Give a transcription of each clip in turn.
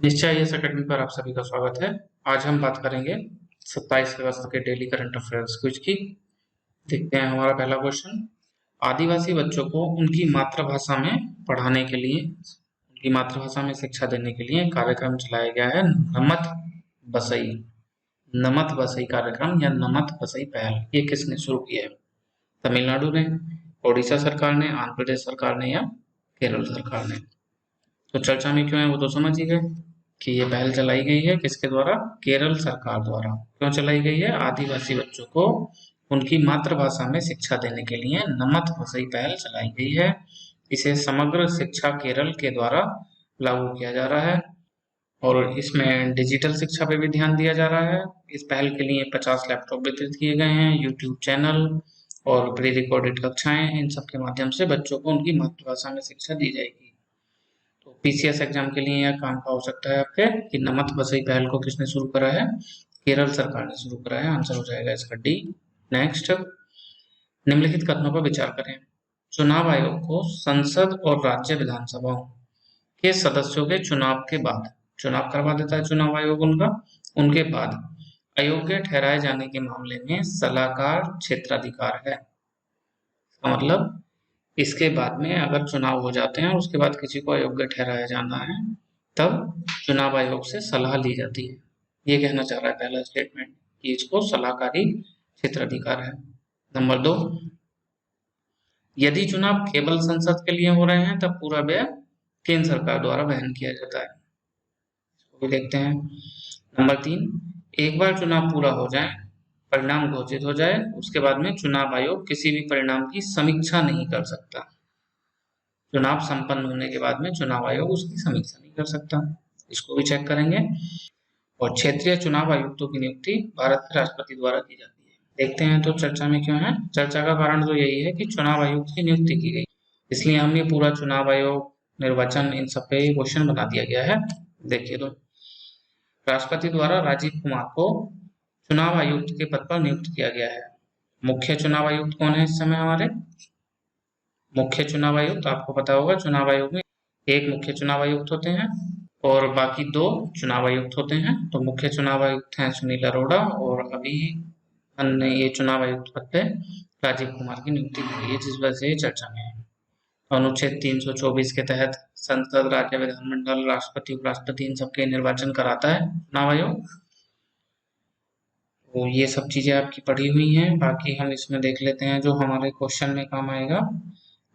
निश्चय इस अकेडमी पर आप सभी का स्वागत है। आज हम बात करेंगे 27 अगस्त के डेली करंट अफेयर्स क्विज की। देखते हैं हमारा पहला क्वेश्चन। आदिवासी बच्चों को उनकी मातृभाषा में पढ़ाने के लिए, उनकी मातृभाषा में शिक्षा देने के लिए कार्यक्रम चलाया गया है नमत बसई। नमत बसई कार्यक्रम या नमत बसई पहल, ये किसने शुरू किया है? तमिलनाडु ने, ओडिशा सरकार ने, आंध्र प्रदेश सरकार ने या केरल सरकार ने? तो चर्चा में क्यों है वो तो समझ ही गए कि ये पहल चलाई गई है किसके द्वारा? केरल सरकार द्वारा। क्यों चलाई गई है? आदिवासी बच्चों को उनकी मातृभाषा में शिक्षा देने के लिए नमत बसई पहल चलाई गई है। इसे समग्र शिक्षा केरल के द्वारा लागू किया जा रहा है और इसमें डिजिटल शिक्षा पे भी ध्यान दिया जा रहा है। इस पहल के लिए 50 लैपटॉप वितरित किए गए हैं, यूट्यूब चैनल और प्री रिकॉर्डेड कक्षाएं, इन सब के माध्यम से बच्चों को उनकी मातृभाषा में शिक्षा दी जाएगी। तो पीसीएस एग्जाम के लिए यह काम का हो सकता है आपके कि नमत बसई पहल को किसने शुरू करा है? केरल सरकार ने शुरू करा है। आंसर हो जाएगा इसका डी। नेक्स्ट, निम्नलिखित कथनों पर विचार करें। चुनाव आयोग को संसद और राज्य विधानसभाओं के सदस्यों के चुनाव के बाद, चुनाव करवा देता है चुनाव आयोग उनका, उनके बाद अयोग्य ठहराए जाने के मामले में सलाहकार क्षेत्राधिकार है। इसका मतलब इसके बाद में अगर चुनाव हो जाते हैं और उसके बाद किसी को अयोग्य ठहराया जाना है तब चुनाव आयोग से सलाह ली जाती है। ये कहना चाह रहा है पहला स्टेटमेंट कि इसको सलाहकारी क्षेत्राधिकार है। नंबर 2, यदि चुनाव केवल संसद के लिए हो रहे हैं तब पूरा व्यय केंद्र सरकार द्वारा वहन किया जाता है। इसको भी देखते हैं। नंबर 3, एक बार चुनाव पूरा हो जाए, परिणाम घोषित हो जाए, उसके बाद में चुनाव आयोग किसी भी परिणाम की समीक्षा नहीं कर सकता। चुनाव संपन्न होने के बाद में चुनाव आयोग उसकी समीक्षा नहीं कर सकता। इसको भी चेक करेंगे। और क्षेत्रीय चुनाव आयुक्तों की नियुक्ति भारत के राष्ट्रपति द्वारा की जाती है। देखते हैं तो चर्चा में क्यों है। चर्चा का कारण तो यही है कि चुनाव आयुक्त की नियुक्ति की गई, इसलिए हमने पूरा चुनाव आयोग, निर्वाचन, इन सब पे क्वेश्चन बना दिया गया है। देखिए तो राष्ट्रपति द्वारा राजीव कुमार को चुनाव आयुक्त के पद पर नियुक्त किया गया है। मुख्य चुनाव आयुक्त कौन है इस समय हमारे? मुख्य चुनाव आयुक्त आपको पता होगा, चुनाव आयोग में एक मुख्य चुनाव आयुक्त होते हैं और बाकी 2 चुनाव आयुक्त होते हैं। तो मुख्य चुनाव आयुक्त हैं सुनील अरोड़ा और अभी हमने ये चुनाव आयुक्त पद पे राजीव कुमार की नियुक्ति की गई है, जिस वजह से ये चर्चा में है। अनुच्छेद 324 के तहत संसद, राज्य विधानमंडल, राष्ट्रपति, उपराष्ट्रपति, इन सबके निर्वाचन कराता है चुनाव आयोग। तो ये सब चीजें आपकी पढ़ी हुई हैं। बाकी हम इसमें देख लेते हैं जो हमारे क्वेश्चन में काम आएगा।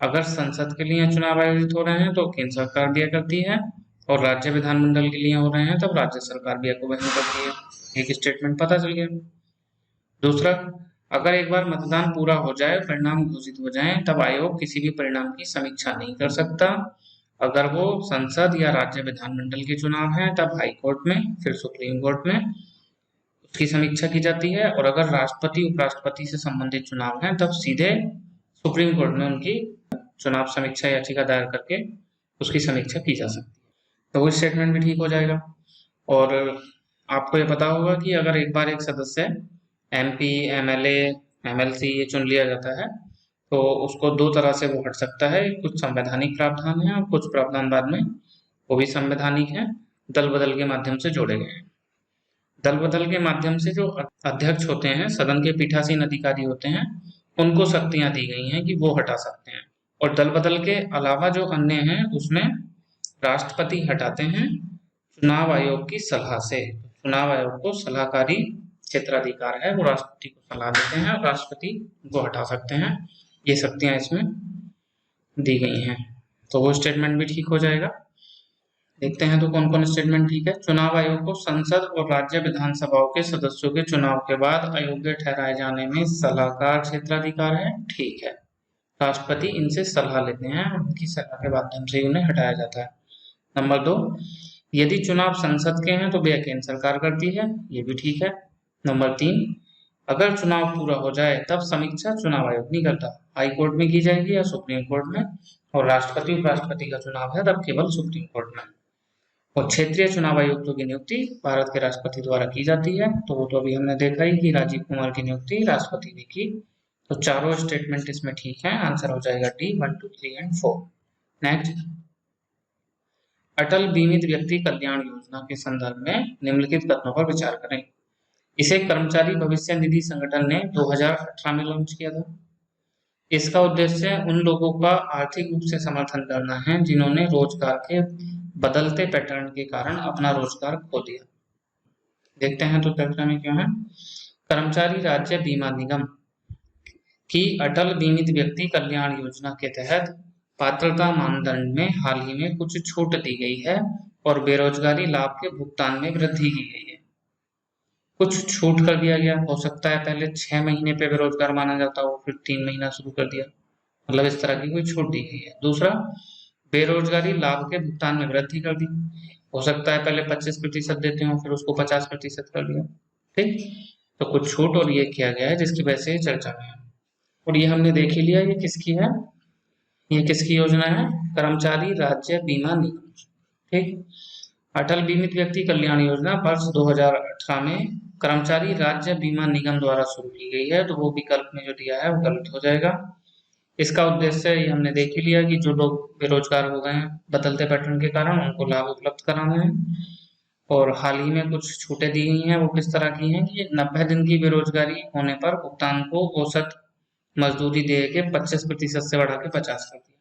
अगर संसद के लिए चुनाव आयोजित हो रहे हैं तो केंद्र सरकार दिया करती है और राज्य विधानमंडल के लिए हो रहे हैं तब राज्य सरकार भी आपको वहन करती है। एक स्टेटमेंट पता चल गया। दूसरा, अगर एक बार मतदान पूरा हो जाए, परिणाम घोषित हो जाए, तब आयोग किसी भी परिणाम की समीक्षा नहीं कर सकता। अगर वो संसद या राज्य विधानमंडल के चुनाव हैं तब हाई कोर्ट में, फिर सुप्रीम कोर्ट में उसकी समीक्षा की जाती है। और अगर राष्ट्रपति, उपराष्ट्रपति से संबंधित चुनाव हैं तब सीधे सुप्रीम कोर्ट में उनकी चुनाव समीक्षा याचिका दायर करके उसकी समीक्षा की जा सकती है। तो वो स्टेटमेंट भी ठीक हो जाएगा। और आपको ये पता होगा कि अगर एक बार एक सदस्य एमपी, एमएलए, एमएलसी ये चुन लिया जाता है तो उसको 2 तरह से वो हट सकता है। कुछ संवैधानिक प्रावधान है और कुछ प्रावधान बाद में वो भी संवैधानिक है, दल बदल के माध्यम से जोड़े गए हैं। दल बदल के माध्यम से जो अध्यक्ष होते हैं, सदन के पीठासीन अधिकारी होते हैं, उनको शक्तियां दी गई हैं कि वो हटा सकते हैं। और दल बदल के अलावा जो अन्य हैं उसमें राष्ट्रपति हटाते हैं चुनाव आयोग की सलाह से। चुनाव आयोग को सलाहकारी क्षेत्राधिकार है, वो राष्ट्रपति को सलाह देते हैं और राष्ट्रपति को हटा सकते हैं। ये शक्तियां इसमें दी गई हैं। तो वो स्टेटमेंट भी ठीक हो जाएगा। देखते हैं तो कौन कौन स्टेटमेंट ठीक है। चुनाव आयोग को संसद और राज्य विधानसभाओं के सदस्यों के चुनाव के बाद अयोग्य ठहराए जाने में सलाहकार क्षेत्राधिकार है, ठीक है। राष्ट्रपति इनसे सलाह लेते हैं, उनकी सलाह के माध्यम से उन्हें हटाया जाता है। नंबर 2, यदि चुनाव संसद के हैं तो व्यय केंद्र सरकार करती है, ये भी ठीक है। नंबर 3, अगर चुनाव पूरा हो जाए तब समीक्षा चुनाव आयोग नहीं करता, हाई कोर्ट में की जाएगी या सुप्रीम कोर्ट में। और राष्ट्रपति, उपराष्ट्रपति का चुनाव है तब केवल सुप्रीम कोर्ट में। और क्षेत्रीय चुनाव आयुक्तों की नियुक्ति भारत के राष्ट्रपति द्वारा की जाती है। तो वो तो अभी हमने देखा ही कि राजीव कुमार की नियुक्ति राष्ट्रपति ने की। तो चारों स्टेटमेंट इसमें ठीक है। आंसर हो जाएगा डी, 1, 2, 3 एंड 4। नेक्स्ट, अटल बीमित व्यक्ति कल्याण योजना के संदर्भ में निम्नलिखित कथनों पर विचार करें। इसे कर्मचारी भविष्य निधि संगठन ने 2018 में लॉन्च किया था। इसका उद्देश्य उन लोगों का आर्थिक रूप से समर्थन करना है जिन्होंने रोजगार के बदलते पैटर्न के कारण अपना रोजगार खो दिया। देखते हैं तो चर्चा में क्यों है। कर्मचारी राज्य बीमा निगम की अटल बीमित व्यक्ति कल्याण योजना के तहत पात्रता मानदंड में हाल ही में कुछ छूट दी गई है और बेरोजगारी लाभ के भुगतान में वृद्धि की गई है। कुछ छूट कर दिया गया, हो सकता है पहले 6 महीने पे बेरोजगार माना जाता हो, फिर 3 महीना शुरू कर दिया, मतलब इस तरह की कोई छूट दी गई है। दूसरा, बेरोजगारी लाभ के भुगतान में वृद्धि कर दी, हो सकता है पहले 25% देते हो, फिर उसको 50% कर दिया। ठीक, तो कुछ छूट और ये किया गया है जिसकी वजह से चर्चा में है। और ये हमने देख ही लिया, ये किसकी है, ये किसकी योजना है, कर्मचारी राज्य बीमा निगम। ठीक, अटल बीमित व्यक्ति कल्याण योजना वर्ष 2018 में कर्मचारी राज्य बीमा निगम द्वारा शुरू की गई है, तो वो विकल्प में जो दिया है वो गलत हो जाएगा। इसका उद्देश्य ये हमने देख ही लिया कि जो लोग बेरोजगार हो गए हैं बदलते पैटर्न के कारण, उनको लाभ उपलब्ध कराना है। और हाल ही में कुछ छूटें दी गई हैं, वो किस तरह की हैं कि 90 दिन की बेरोजगारी होने पर भुगतान को औसत मजदूरी दे के 25% से बढ़ा के 50 कर दिया।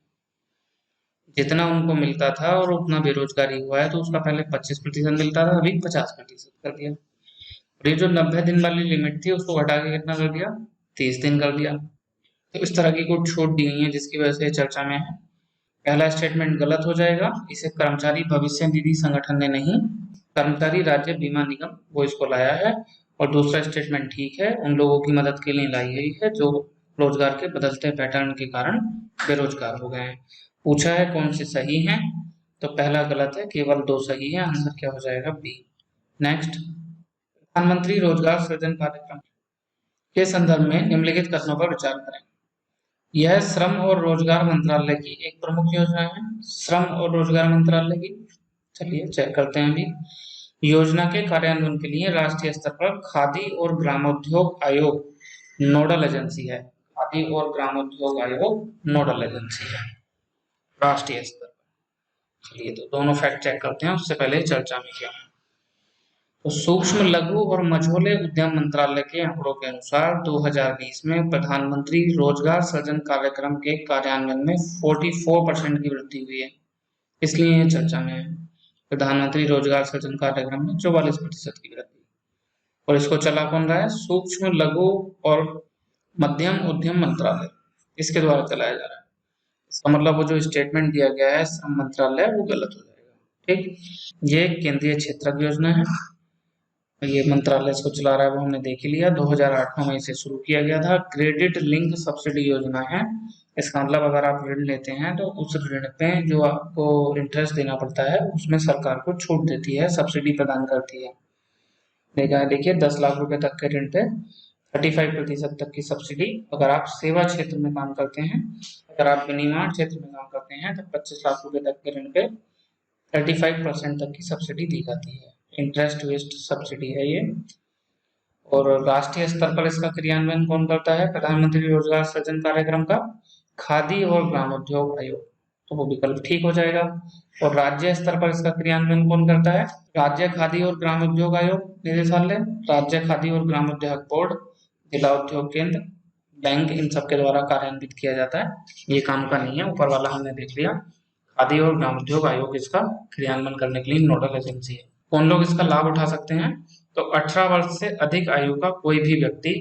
जितना उनको मिलता था और उतना बेरोजगारी हुआ है तो उसका पहले 25% मिलता था, अभी 50% कर दिया। और ये जो 90 दिन वाली लिमिट थी उसको घटा के कितना कर दिया, 30 दिन कर दिया। तो इस तरह की कुछ छूट दी गई है जिसकी वजह से चर्चा में है। पहला स्टेटमेंट गलत हो जाएगा, इसे कर्मचारी भविष्य निधि संगठन ने नहीं, कर्मचारी राज्य बीमा निगम वो इसको लाया है। और दूसरा स्टेटमेंट ठीक है, उन लोगों की मदद के लिए लाई गई है जो रोजगार के बदलते पैटर्न के कारण बेरोजगार हो गए हैं। पूछा है कौन से सही हैं, तो पहला गलत है, केवल 2 सही है, आंसर क्या हो जाएगा, बी। नेक्स्ट, प्रधानमंत्री रोजगार सृजन कार्यक्रम के संदर्भ में निम्नलिखित कथनों पर विचार करें। यह श्रम और रोजगार मंत्रालय की एक प्रमुख योजना है, श्रम और रोजगार मंत्रालय की। चलिए चेक करते हैं अभी। योजना के कार्यान्वयन के लिए राष्ट्रीय स्तर पर खादी और ग्रामोद्योग आयोग नोडल एजेंसी है। खादी और ग्रामोद्योग आयोग नोडल एजेंसी है राष्ट्रीय स्तर पर। चलिए तो दोनों फैक्ट चेक करते हैं, उससे पहले चर्चा में क्या है। तो सूक्ष्म लघु और मझोले उद्यम मंत्रालय के आंकड़ों के अनुसार 2020 में प्रधानमंत्री रोजगार सृजन कार्यक्रम के कार्यान्वयन में 44% की वृद्धि हुई है, इसलिए ये चर्चा में है। प्रधानमंत्री रोजगार सृजन कार्यक्रम में 44% की वृद्धि। और इसको चला कौन रहा है, सूक्ष्म लघु और मध्यम उद्यम मंत्रालय, इसके द्वारा चलाया जा रहा है। इसका मतलब वो जो स्टेटमेंट दिया गया है श्रम मंत्रालय वो गलत हो जाएगा। ठीक, ये केंद्रीय क्षेत्रक योजना है, ये मंत्रालय इसको चला रहा है वो हमने देख ही लिया। 2008 में इसे शुरू किया गया था। क्रेडिट लिंक सब्सिडी योजना है, इसका मतलब अगर आप ऋण लेते हैं तो उस ऋण पे जो आपको इंटरेस्ट देना पड़ता है उसमें सरकार को छूट देती है, सब्सिडी प्रदान करती है। देखिए 10 लाख रुपए तक के ऋण पे 35% तक की सब्सिडी। अगर आप सेवा क्षेत्र में काम करते हैं, अगर आप विनिर्माण क्षेत्र में काम करते हैं तो 25 लाख रुपए तक के ऋण पे 35% तक की सब्सिडी दी जाती है। इंटरेस्ट बेस्ड सब्सिडी है ये। और राष्ट्रीय स्तर पर इसका क्रियान्वयन कौन करता है, प्रधानमंत्री रोजगार सृजन कार्यक्रम का खादी और ग्रामोद्योग आयोग, तो वो विकल्प ठीक हो जाएगा। और राज्य स्तर पर इसका क्रियान्वयन कौन करता है, राज्य खादी और ग्रामोद्योग आयोग निदेशालय, राज्य खादी और ग्रामोद्योग बोर्ड, जिला उद्योग केंद्र, बैंक, इन सबके द्वारा कार्यान्वित किया जाता है। ये काम का नहीं है, ऊपर वाला हमने देख लिया। खादी और ग्रामोद्योग आयोग इसका क्रियान्वयन करने के लिए नोडल एजेंसी है। कौन लोग इसका लाभ उठा सकते हैं, तो 18 वर्ष से अधिक आयु का कोई भी व्यक्ति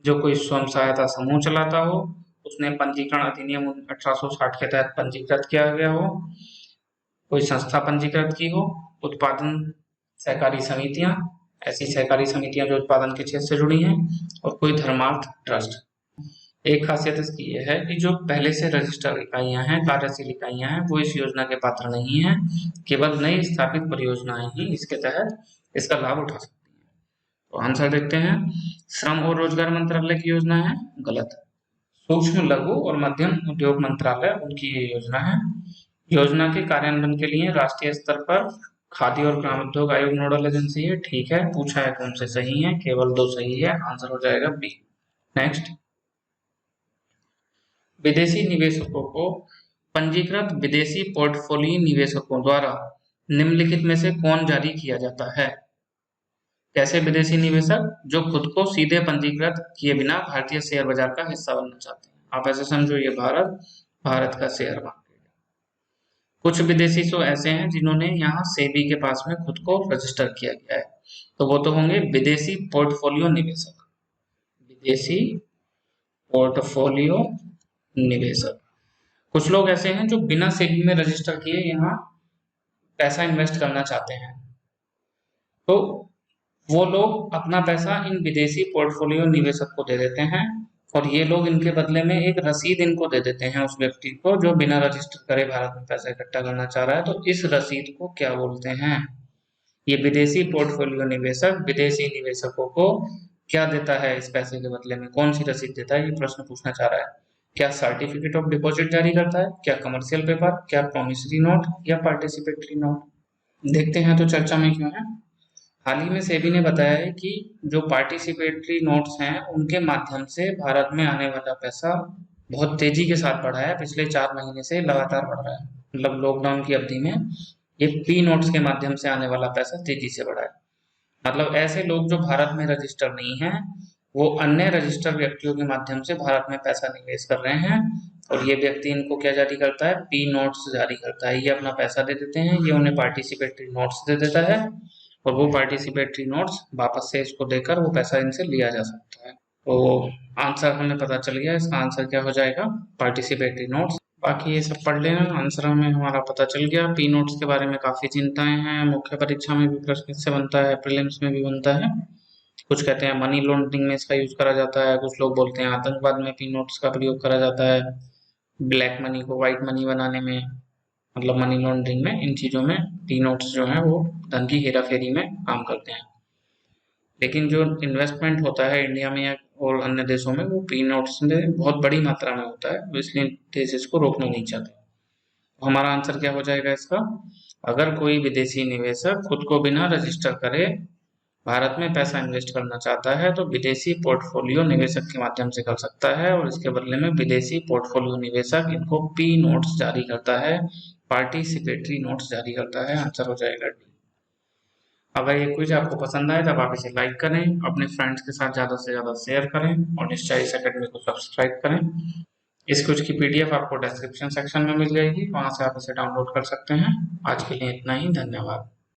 जो कोई स्वयं सहायता समूह चलाता हो, उसने पंजीकरण अधिनियम 1860 के तहत पंजीकृत किया गया हो, कोई संस्था पंजीकृत की हो, उत्पादन सहकारी समितियां, ऐसी सहकारी समितियां जो उत्पादन के क्षेत्र से जुड़ी हैं, और कोई धर्मार्थ ट्रस्ट। एक खासियत इसकी यह है कि जो पहले से रजिस्टर्ड इकाइयां हैं, कार्यशील इकाइयां हैं, वो इस योजना के पात्र नहीं है, केवल नई स्थापित परियोजनाएं ही इसके तहत इसका लाभ उठा सकती हैं। तो आंसर देखते हैं, श्रम और रोजगार मंत्रालय की योजना है, गलत। सूक्ष्म लघु और मध्यम उद्योग मंत्रालय उनकी ये योजना है। योजना के कार्यान्वयन के लिए राष्ट्रीय स्तर पर खादी और ग्रामोद्योग आयोग नोडल एजेंसी है, ठीक है। पूछा है कौन से सही है, केवल 2 सही है, आंसर हो जाएगा बी। नेक्स्ट, विदेशी निवेशकों को पंजीकृत विदेशी पोर्टफोलियो निवेशकों द्वारा निम्नलिखित में से कौन जारी किया जाता है? कैसे विदेशी निवेशक जो खुद को सीधे पंजीकृत किए बिना भारतीय शेयर बाजार का हिस्सा बनना चाहते हैं। आप ऐसे समझो ये भारत का शेयर मार्केट। कुछ विदेशी तो ऐसे हैं जिन्होंने यहाँ सेबी के पास में खुद को रजिस्टर किया गया है, तो वो तो होंगे विदेशी पोर्टफोलियो निवेशक। विदेशी पोर्टफोलियो निवेशक। कुछ लोग ऐसे हैं जो बिना सेबी में रजिस्टर किए यहाँ पैसा इन्वेस्ट करना चाहते हैं, तो वो लोग अपना पैसा इन विदेशी पोर्टफोलियो निवेशक को दे देते हैं और ये लोग इनके बदले में एक रसीद इनको दे देते हैं उस व्यक्ति को जो बिना रजिस्टर करे भारत में पैसा इकट्ठा करना चाह रहा है। तो इस रसीद को क्या बोलते हैं? ये विदेशी पोर्टफोलियो निवेशक विदेशी निवेशकों को क्या देता है इस पैसे के बदले में? कौन सी रसीद देता है? ये प्रश्न पूछना चाह रहा है। क्या सर्टिफिकेट ऑफ डिपॉजिट जारी करता है, क्या कमर्शियल पेपर, क्या प्रॉमिसरी नोट या पार्टिसिपेटरी नोट? देखते हैं तो चर्चा में क्यों है। हाल ही में सेबी ने बताया है कि जो पार्टिसिपेटरी नोट्स हैं उनके माध्यम से भारत में आने वाला पैसा बहुत तेजी के साथ बढ़ा है। पिछले 4 महीने से लगातार बढ़ रहा है, मतलब लॉकडाउन की अवधि में ये पी नोट्स के माध्यम से आने वाला पैसा तेजी से बढ़ा है। मतलब ऐसे लोग जो भारत में रजिस्टर नहीं है वो अन्य रजिस्टर्ड व्यक्तियों के माध्यम से भारत में पैसा निवेश कर रहे हैं और ये व्यक्ति इनको क्या जारी करता है? पी नोट्स जारी करता है। ये अपना पैसा दे देते हैं, ये उन्हें पार्टिसिपेटरी नोट्स दे देता है और वो पार्टिसिपेटरी नोट्स वापस से इसको देकर वो पैसा इनसे लिया जा सकता है। तो आंसर हमें पता चल गया, इसका आंसर क्या हो जाएगा? Participatory notes. बाकी ये सब पढ़ लेना, आंसर हमें हमारा पता चल गया। पी नोट्स के बारे में काफी चिंताएं हैं, मुख्य परीक्षा में भी प्रश्न इससे बनता है, प्रीलिम्स में भी बनता है। कुछ कहते हैं मनी लॉन्ड्रिंग में इसका यूज करा जाता है, कुछ लोग बोलते हैं आतंकवाद में पी नोट्स का प्रयोग करा जाता है, ब्लैक मनी को व्हाइट मनी बनाने में, मतलब मनी लॉन्ड्रिंग में, इन चीजों में पी नोट्स जो है वो धन की हेराफेरी में काम करते हैं। लेकिन जो इन्वेस्टमेंट होता है इंडिया में और अन्य देशों में वो पी नोट्स में बहुत बड़ी मात्रा में होता है, तो इसलिए देश इसको रोकना नहीं चाहते। तो हमारा आंसर क्या हो जाएगा इसका? अगर कोई विदेशी निवेशक खुद को बिना रजिस्टर करे भारत में पैसा इन्वेस्ट करना चाहता है तो विदेशी पोर्टफोलियो निवेशक के माध्यम से कर सकता है और इसके बदले में विदेशी पोर्टफोलियो निवेशक इनको पी नोट्स जारी करता है, पार्टिसिपेटरी नोट्स जारी करता है। आंसर हो जाएगा डी। अगर ये क्विज आपको पसंद आए तब आप इसे लाइक करें, अपने फ्रेंड्स के साथ ज़्यादा से ज़्यादा शेयर करें और निश्चय इस अकेडमी को सब्सक्राइब करें। इस क्विज की पीडीएफ आपको डिस्क्रिप्शन सेक्शन में मिल जाएगी, वहां से आप इसे डाउनलोड कर सकते हैं। आज के लिए इतना ही, धन्यवाद।